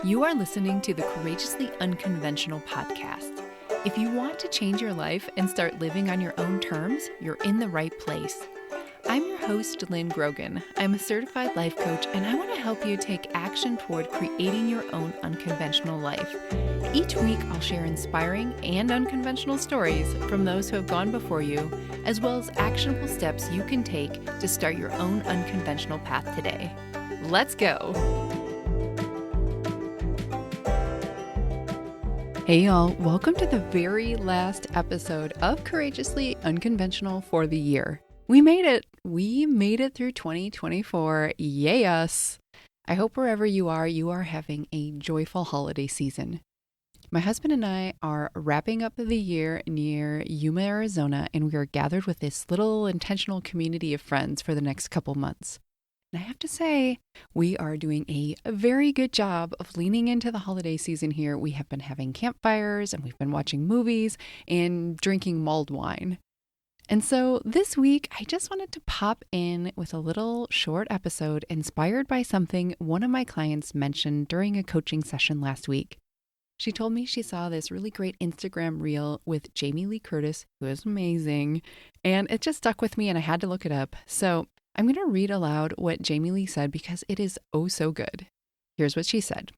You are listening to the Courageously Unconventional podcast. If you want to change your life and start living on your own terms, you're in the right place. I'm your host, Lynn Grogan. I'm a certified life coach, and I want to help you take action toward creating your own unconventional life. Each week, I'll share inspiring and unconventional stories from those who have gone before you, as well as actionable steps you can take to start your own unconventional path today. Let's go! Hey y'all, welcome to the very last episode of Courageously Unconventional for the year. We made it. We made it through 2024. Yay us. I hope wherever you are having a joyful holiday season. My husband and I are wrapping up the year near Yuma, Arizona, and we are gathered with this little intentional community of friends for the next couple months. And I have to say, we are doing a very good job of leaning into the holiday season here. We have been having campfires and we've been watching movies and drinking mulled wine. And so this week, I just wanted to pop in with a little short episode inspired by something one of my clients mentioned during a coaching session last week. She told me she saw this really great Instagram reel with Jamie Lee Curtis, who is amazing, and it just stuck with me and I had to look it up. So I'm going to read aloud what Jamie Lee said because it is oh so good. Here's what she said.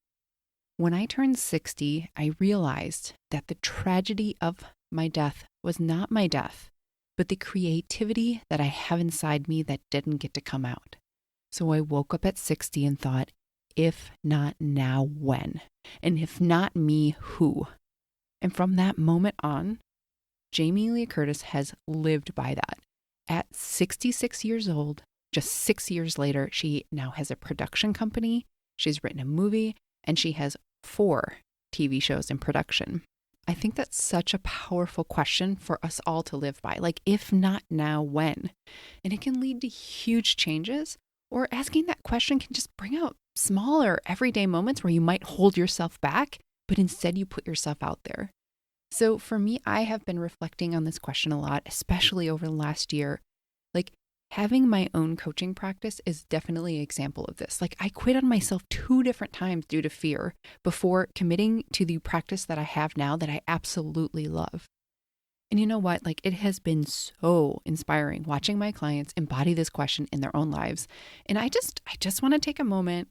When I turned 60, I realized that the tragedy of my death was not my death, but the creativity that I have inside me that didn't get to come out. So I woke up at 60 and thought, if not now, when? And if not me, who? And from that moment on, Jamie Lee Curtis has lived by that. At 66 years old, just 6 years later, she now has a production company, she's written a movie, and she has 4 TV shows in production. I think that's such a powerful question for us all to live by. Like, if not now, when? And it can lead to huge changes, or asking that question can just bring out smaller everyday moments where you might hold yourself back, but instead you put yourself out there. So for me, I have been reflecting on this question a lot, especially over the last year. Like, having my own coaching practice is definitely an example of this. Like, I quit on myself 2 different times due to fear before committing to the practice that I have now that I absolutely love. And you know what? Like, it has been so inspiring watching my clients embody this question in their own lives. And I just want to take a moment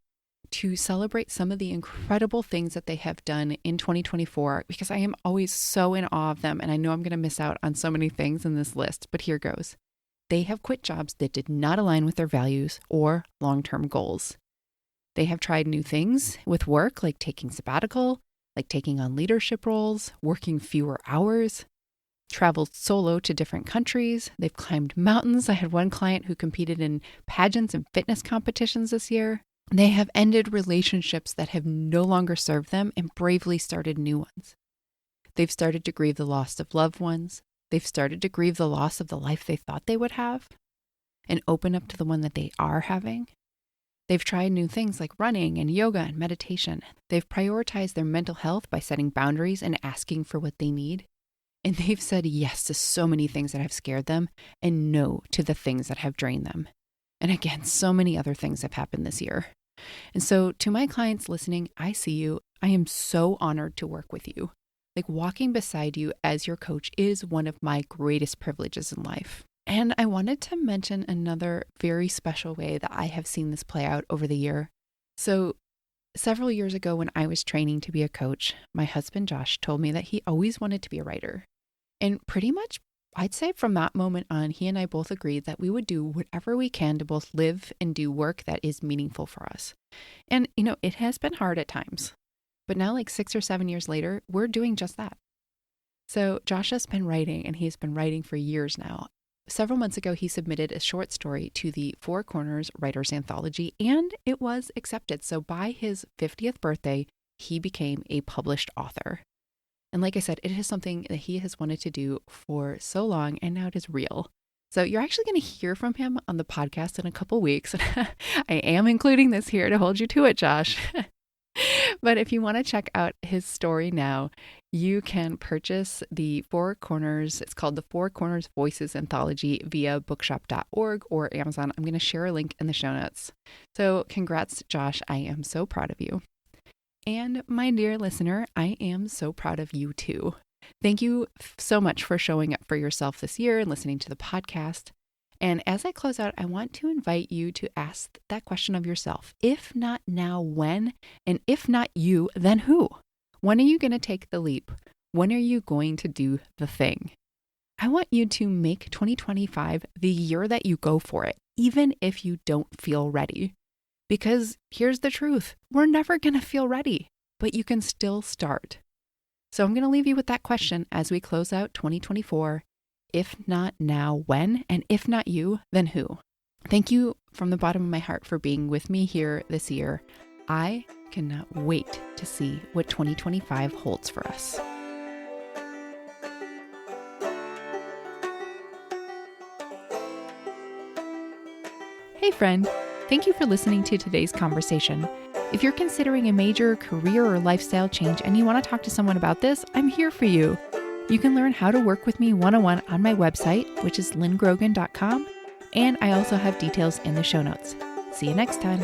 to celebrate some of the incredible things that they have done in 2024, because I am always so in awe of them. And I know I'm going to miss out on so many things in this list, but here goes. They have quit jobs that did not align with their values or long-term goals. They have tried new things with work, like taking sabbatical, like taking on leadership roles, working fewer hours, traveled solo to different countries. They've climbed mountains. I had one client who competed in pageants and fitness competitions this year. They have ended relationships that have no longer served them and bravely started new ones. They've started to grieve the loss of loved ones. They've started to grieve the loss of the life they thought they would have and open up to the one that they are having. They've tried new things like running and yoga and meditation. They've prioritized their mental health by setting boundaries and asking for what they need. And they've said yes to so many things that have scared them and no to the things that have drained them. And again, so many other things have happened this year. And so to my clients listening, I see you. I am so honored to work with you. Like, walking beside you as your coach is one of my greatest privileges in life. And I wanted to mention another very special way that I have seen this play out over the year. So several years ago when I was training to be a coach, my husband Josh told me that he always wanted to be a writer. And pretty much, I'd say from that moment on, he and I both agreed that we would do whatever we can to both live and do work that is meaningful for us. And, you know, it has been hard at times. But now, like 6 or 7 years later, we're doing just that. So Josh has been writing, and he's been writing for years now. Several months ago, he submitted a short story to the Four Corners Writers Anthology, and it was accepted. So by his 50th birthday, he became a published author. And like I said, it is something that he has wanted to do for so long, and now it is real. So you're actually going to hear from him on the podcast in a couple weeks. I am including this here to hold you to it, Josh. But if you want to check out his story now, you can purchase the Four Corners. It's called the Four Corners Voices Anthology via bookshop.org or Amazon. I'm going to share a link in the show notes. So congrats, Josh. I am so proud of you. And my dear listener, I am so proud of you too. Thank you so much for showing up for yourself this year and listening to the podcast. And as I close out, I want to invite you to ask that question of yourself. If not now, when? And if not you, then who? When are you going to take the leap? When are you going to do the thing? I want you to make 2025 the year that you go for it, even if you don't feel ready. Because here's the truth, we're never going to feel ready, but you can still start. So I'm going to leave you with that question as we close out 2024. If not now, when? And if not you, then who? Thank you from the bottom of my heart for being with me here this year. I cannot wait to see what 2025 holds for us. Hey friend, thank you for listening to today's conversation. If you're considering a major career or lifestyle change and you want to talk to someone about this, I'm here for you. You can learn how to work with me one-on-one on my website, which is lynngrogan.com, and I also have details in the show notes. See you next time.